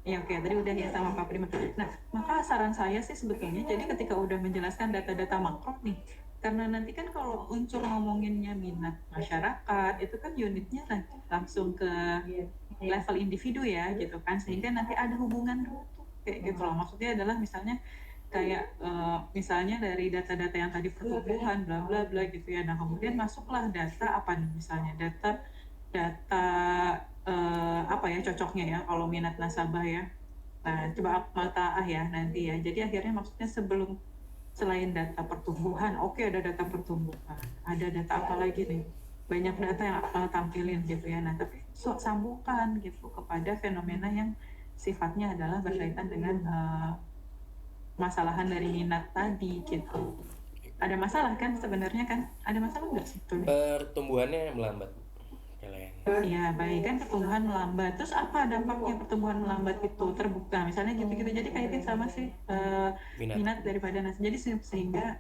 Ya oke, tadi udah ya sama Pak Prima. Nah, maka saran saya sih sebetulnya, jadi ketika udah menjelaskan data-data makro nih, karena nanti kan kalau unsur ngomonginnya minat masyarakat, itu kan unitnya langsung ke level individu ya, gitu kan, sehingga nanti ada hubungan tuh kayak gitu loh. Maksudnya adalah misalnya kayak misalnya dari data-data yang tadi pertumbuhan bla bla bla gitu ya. Nah kemudian masuklah data apa nih, misalnya data data apa ya cocoknya ya kalau minat nasabah ya. Nah coba Akmal taah ya nanti ya. Jadi akhirnya maksudnya selain data pertumbuhan, oke ada data pertumbuhan, ada data apa lagi nih? Banyak data yang Akmal tampilin gitu ya. Nah tapi sambungkan gitu kepada fenomena yang sifatnya adalah berkaitan dengan masalahan dari minat tadi gitu. Ada masalah kan sebenarnya kan? Ada masalah nggak sebetulnya? Pertumbuhannya melambat, Bu. Kalau yang Iya baik kan, pertumbuhan melambat. Terus apa dampaknya pertumbuhan melambat itu terbuka? Misalnya gitu-gitu. Jadi kaitin sama sih minat. minat daripada nas. Jadi sehingga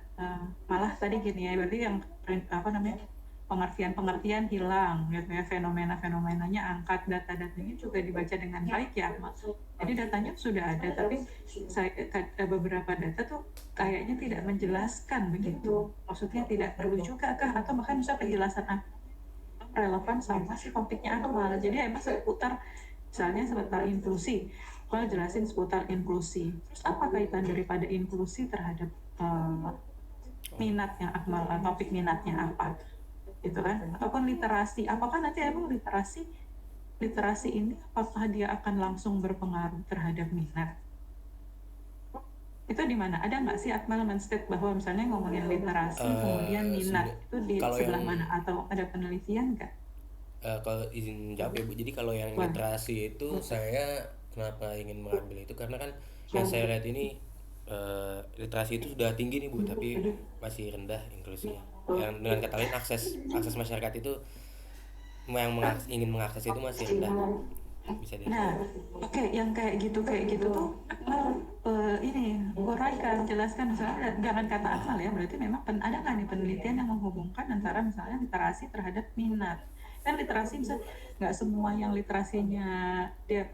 malah tadi gini ya. Berarti yang apa namanya pengertian-pengertian hilang, gitu ya, fenomena-fenomenanya angkat, data-datanya juga dibaca dengan baik ya, Mas. Jadi datanya sudah ada, tapi beberapa data tuh kayaknya tidak menjelaskan begitu. Maksudnya tidak perlu juga kah? Atau bahkan bisa penjelasan relevan sama si topiknya Akmal. Jadi emang seputar misalnya seputar inklusi. Akmal jelasin seputar inklusi. Terus apa kaitan daripada inklusi terhadap minatnya Akmal, topik minatnya apa? Gitu kan, ataupun literasi, apakah nanti emang literasi ini apakah dia akan langsung berpengaruh terhadap minat, itu di mana ada nggak sih Akmal men-state bahwa misalnya ngomongin literasi kemudian minat itu di Kalau sebelah yang mana, atau ada penelitian nggak? kalau izin jawab ya, Bu. Jadi kalau yang Boleh. literasi itu saya kenapa ingin mengambil itu karena kan yang saya lihat ini literasi itu sudah tinggi nih, Bu, tapi masih rendah inklusinya. Yang dengan kata lain akses masyarakat itu yang ingin mengakses itu masih rendah, Bu. Bisa Nah, dilihat. oke, yang kayak gitu tuh Akmal ini uraikan, jelaskan misalnya, jangan kata Akmal ya, berarti memang ada nggak nih penelitian yang menghubungkan antara misalnya literasi terhadap minat? Kan literasi bisa nggak semua yang literasinya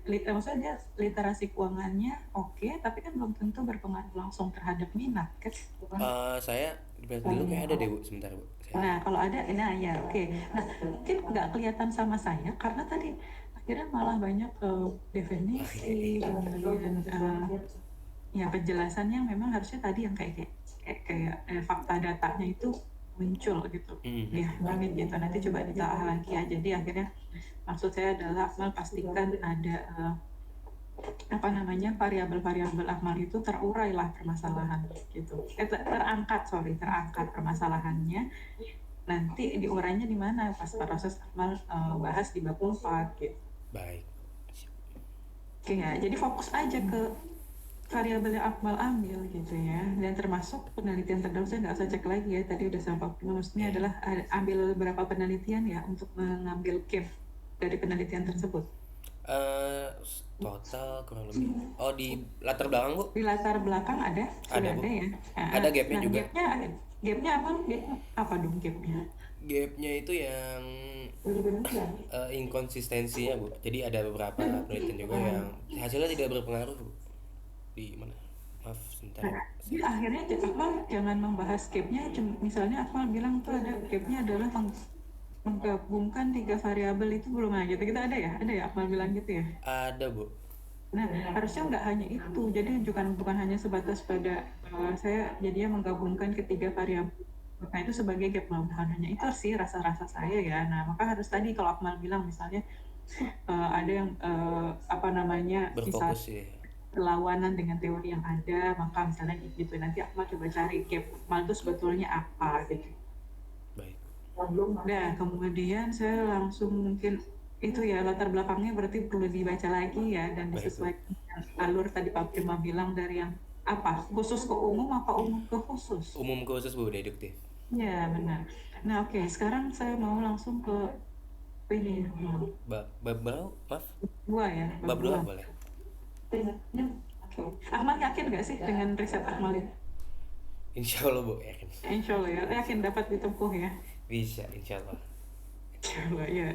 maksudnya dia literasi keuangannya oke, tapi kan belum tentu berpengaruh langsung terhadap minat kan? Saya dulu kayak ada deh, Bu, sebentar, Bu. Nah, kalau ada, nah ya oke. Nah, mungkin nggak kelihatan sama saya karena tadi akhirnya malah banyak definisi, kemudian ya penjelasan yang memang harusnya tadi yang kayak fakta datanya itu muncul gitu. Ya, amin gitu. Nanti coba ditelaah lagi ya. Jadi akhirnya maksud saya adalah pastikan ada apa namanya variabel-variabel Akmal itu terurai lah permasalahan gitu, terangkat permasalahannya, nanti diurainya di mana pas proses Akmal bahas di bab 4 gitu. Baik. Oke ya, jadi fokus aja ke variabel yang Akmal ambil gitu ya, dan termasuk penelitian terdahulu saya nggak usah cek lagi ya, tadi udah sama Pak Prima, maksudnya adalah ambil berapa penelitian ya untuk mengambil game dari penelitian tersebut. Total kurang lebih. Oh, di latar belakang, Bu? Di latar belakang ada, Ada, sudah Bu. ada ya. Ada gapnya Nah, juga. gapnya apa dong gapnya? Gapnya itu yang inkonsistensinya, Bu. Jadi ada beberapa penelitian juga yang hasilnya tidak berpengaruh, Bu. di mana? Maaf sebentar. Nah, jadi akhirnya Akmal jangan membahas gapnya, misalnya Akmal bilang tuh ada gapnya adalah menggabungkan 3 variabel itu belum aja gitu. Kita ada ya Akmal bilang gitu ya. Ada Bu. Nah, harusnya nggak hanya itu. Jadi bukan hanya sebatas pada saya jadinya menggabungkan ketiga variabel. Nah, itu sebagai gap, bukan hanya itu sih rasa-rasa saya ya. Nah, maka harus tadi kalau Akmal bilang misalnya ada yang apa namanya misal Berfokus ya. berlawanan dengan teori yang ada, maka misalnya gitu nanti Akmal coba cari gap Akmal itu sebetulnya apa gitu. Baik. Nah, kemudian saya langsung mungkin itu ya latar belakangnya berarti perlu dibaca lagi ya dan Baik, Bu. disesuaikan dengan alur tadi Pak Prima bilang dari yang apa khusus ke umum apa umum ke khusus. Umum khusus Bu, deduktif. Ya benar. Nah oke, sekarang saya mau langsung ke ini Bab berapa? Maaf. dua ya. Bab 2 boleh. Oke. Ahmad yakin nggak sih dengan riset Ahmad itu? Insya Allah Bu, yakin. Insya Allah ya, yakin dapat ditempuh ya. Bisa, insya Allah. Insya Allah ya.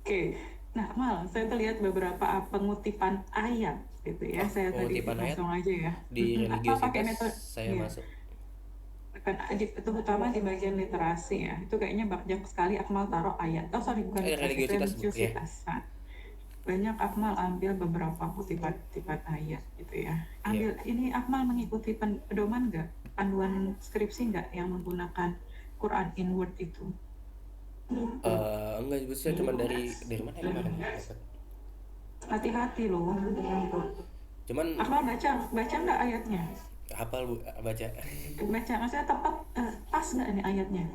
Oke, nah Mal, saya terlihat beberapa pengutipan ayat gitu ya. Saya tadi Pengutipan ayat langsung aja ya. di Apa pakai religiositas metode? saya Iya. masuk. Kan terutama di bagian literasi ya. Itu kayaknya banyak sekali Akmal taruh ayat. Oh sorry, bukan literasi, Religiositas, Bu, ya. religiositas. Nah, banyak Akmal ambil beberapa kutipan-kutipan ayat gitu ya. Ambil ini Akmal mengikuti pedoman nggak? Panduan skripsi nggak yang menggunakan Quran inward itu? Enggak, Bu, saya cuma dari mana ya kemarin dapat. Hati-hati loh. Cuman Akmal baca nggak ayatnya? hafal Bu, baca. Baca maksudnya tepat pas nggak nih ayatnya?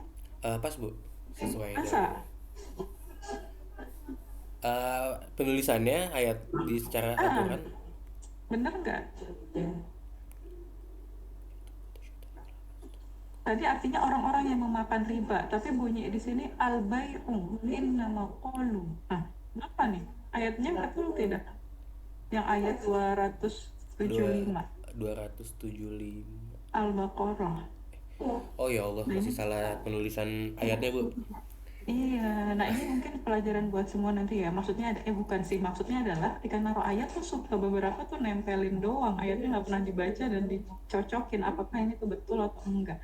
Pas Bu, sesuai Masa? penulisannya ayat di secara Al-Quran. Bener nggak? Tadi artinya orang-orang yang memakan riba, tapi bunyi di sini al-bai'u innama qalu. Nah, apa nih? Ayatnya betul tidak? Yang ayat 275 275. Al-Baqarah. Oh ya Allah, masih salah penulisan ayatnya Bu. Iya, nah ini mungkin pelajaran buat semua nanti ya. Maksudnya bukan sih, maksudnya adalah ketika naruh ayat tuh suka beberapa tuh nempelin doang. Ayatnya nggak pernah dibaca dan dicocokin apakah ini tuh betul atau enggak.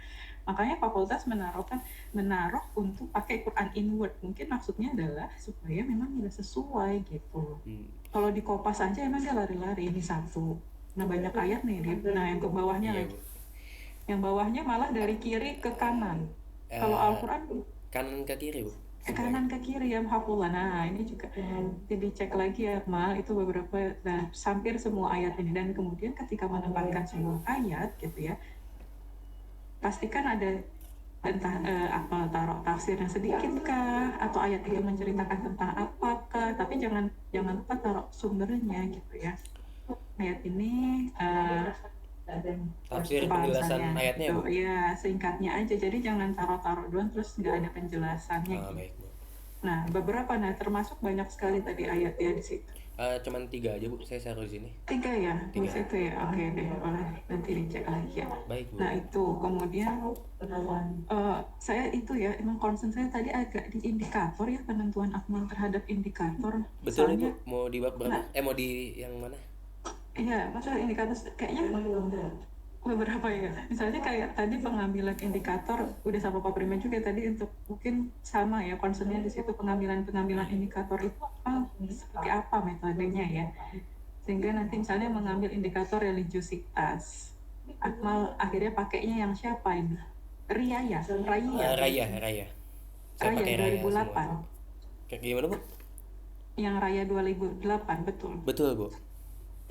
Makanya fakultas menaruh untuk pakai Quran inward. Mungkin maksudnya adalah supaya memang udah sesuai gitu. Kalau di Kopas aja emang dia lari-lari ini satu. Nah banyak ayat nih, nah yang ke bawahnya Iya, lagi. Bu. Yang bawahnya malah dari kiri ke kanan. Kalau Al-Quran Kanan ke kiri Bu. kanan ke kiri ya hafulah. Nah ini juga jadi cek lagi ya Mal itu beberapa hampir semua ayat ini dan kemudian ketika menempatkan sebuah ayat gitu ya pastikan ada entah apa taruh tafsirnya sedikit kah atau ayat itu menceritakan tentang apakah tapi jangan lupa taruh sumbernya gitu ya. Ayat ini Tafsir penjelasan ayatnya Bu. ya singkatnya aja jadi jangan taruh doang terus nggak ada penjelasannya gitu. Baik Bu. Nah beberapa termasuk banyak sekali tadi ayat ya di situ. Cuman 3 aja Bu, saya taruh di sini. 3 ya di situ ya. Oke deh boleh nanti dicek lagi ya. Baik Bu. Nah itu kemudian saya itu ya emang concern saya tadi agak di indikator ya penentuan Akmal terhadap indikator. Betul Misalnya, Bu, mau di bab berapa? Mau di yang mana? iya, maksudnya indikator kayaknya beberapa ya. Misalnya kayak tadi pengambilan indikator udah sama Pak Prima juga tadi untuk mungkin sama ya concernnya di situ pengambilan indikator itu seperti apa metodenya ya. Sehingga nanti misalnya mengambil indikator religiositas. Akmal akhirnya pakainya yang siapa ini? Raya. Raya. Saya pakai Raya 2008. semua. Gimana Bu? Yang Raya 2008 betul. Betul Bu.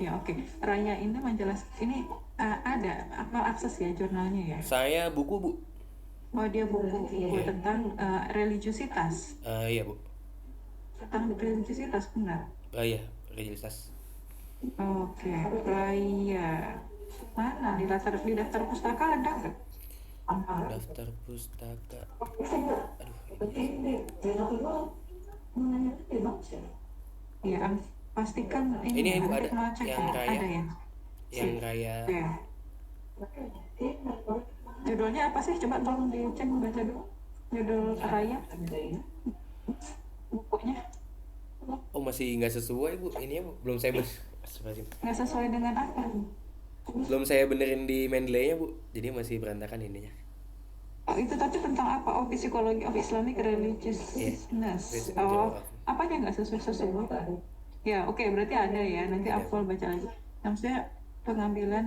Ya oke. Raya ini ini ada Akmal akses ya jurnalnya ya. Saya buku Bu. Oh dia buku tentang religiositas. Iya Bu. Tentang religiositas benar. Iya, religiositas. Oke, Raya. Mana di daftar pustaka ada nggak? Daftar pustaka. Iya, pastikan ini Ibu ada cek yang ya. Raya. Ada ya. Yang Raya. Ya. Judulnya apa sih? Coba tolong dicek baca dulu. Judul Raya. Bukunya. Oh masih nggak sesuai Bu, ini ya Bu. Belum saya Astagfirullahaladzim. Nggak sesuai dengan apa? Belum saya benerin di main delay-nya Bu, jadi masih berantakan ininya. Oh, itu tadi tentang apa? Oh, Psychology of Islamic Iya, Religiousness. jurnal Oh, of apanya nggak sesuai? Ya, oke, berarti ada ya. Nanti ada. Akmal baca lagi. Yang maksudnya pengambilan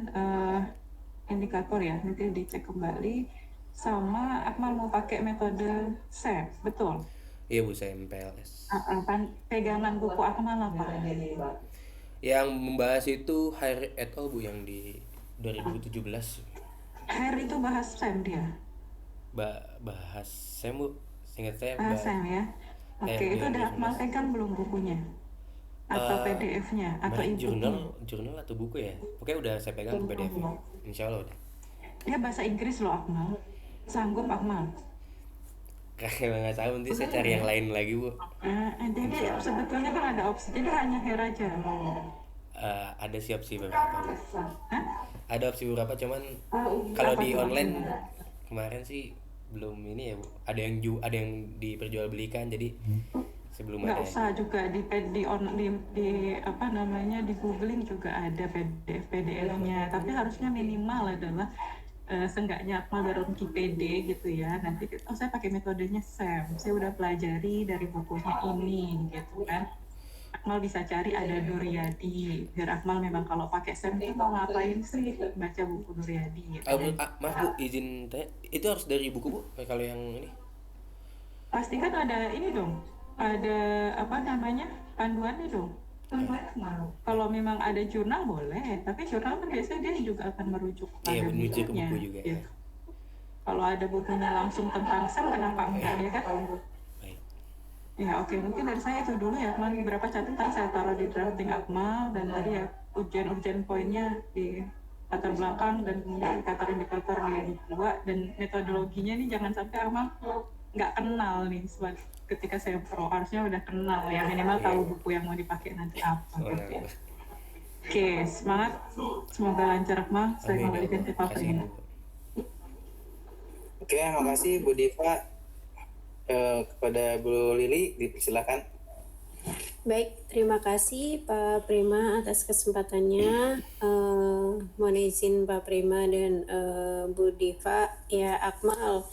indikator ya, nanti dicek kembali. Sama Akmal mau pakai metode SEP, betul? Iya Bu, saya MPLS. Pegangan buku Akmal apa? Yang membahas itu Hair et al Bu, yang di 2017. Hair itu bahas SEM dia. Bahas saya Bu, seingat saya SEM ya. Oke, itu udah Akmal 2018. pegang belum bukunya? Atau PDF-nya? Atau Kemarin e-booknya? jurnal atau buku ya, pokoknya udah saya pegang tuh PDF -nya. Insya Allah udah. Dia bahasa Inggris loh Akmal. Sanggup Akmal? Kalau nggak tahu nanti saya cari yang lain lagi Bu. Jadi sebetulnya kan ada opsi. Jadi hanya hair aja. Ada sih opsi beberapa Bu. Hah? Ada opsi beberapa, cuman kalau di online kemarin sih belum ini ya Bu. Ada yang diperjualbelikan, jadi sebelum Nggak ada. usah juga di apa namanya di googling juga ada PDF-nya. Tapi harusnya minimal adalah seenggaknya Akmal dalam KPD gitu ya. Nanti saya pakai metodenya SEM. Saya udah pelajari dari bukunya ini gitu kan. Akmal bisa cari ada Nuryadi. Biar Akmal memang kalau pakai SEM itu mau ngapain sih baca buku Nuryadi gitu. Maaf Bu, izin tanya, itu harus dari buku Bu kalau yang ini? Pasti kan ada ini dong. Ada apa namanya? Panduannya dong. Kalau memang ada jurnal boleh, tapi jurnal kan biasanya dia juga akan merujuk Iya, pada menuju ke bukunya. buku juga. Gitu. Kalau ada bukunya langsung tentang SEM, kenapa enggak ya kan? Baik. Ya oke, mungkin dari saya itu dulu ya. Akmal beberapa catatan saya taruh di drafting Akmal dan tadi ya ujian poinnya di latar belakang dan kemudian indikator-indikator yang dua dan metodologinya nih jangan sampai Akmal nggak kenal nih ketika saya pro, harusnya udah kenal ya, minimal tahu buku yang mau dipakai nanti apa gitu ya. Oke, semangat, semoga lancar Akmal. Saya Amin, ya kembalikan Allah. ke Pak Makasih, Prima. Bu. Oke, makasih Bu Diva. Kepada Bu Lili, dipersilakan. Baik, terima kasih Pak Prima atas kesempatannya. Mohon izin Pak Prima dan Bu Diva. Ya, Akmal,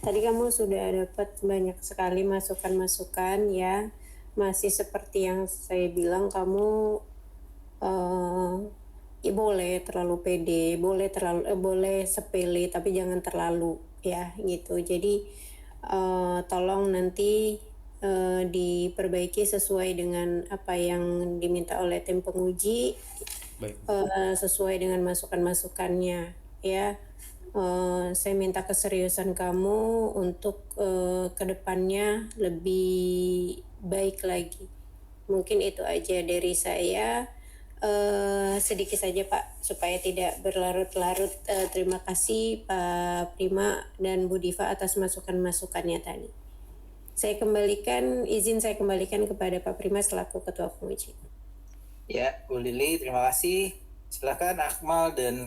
tadi kamu sudah dapat banyak sekali masukan-masukan ya. Masih seperti yang saya bilang, kamu ya boleh terlalu pede, boleh sepele, tapi jangan terlalu ya gitu. Jadi tolong nanti diperbaiki sesuai dengan apa yang diminta oleh tim penguji. Baik. Sesuai dengan masukan-masukannya ya. Saya minta keseriusan kamu untuk kedepannya lebih baik lagi. Mungkin itu aja dari saya. Sedikit saja Pak, supaya tidak berlarut-larut. Terima kasih Pak Prima dan Bu Diva atas masukan-masukannya tadi. Izin saya kembalikan kepada Pak Prima selaku Ketua Penguji. Ya, Bu Lili, terima kasih. Silakan Akmal dan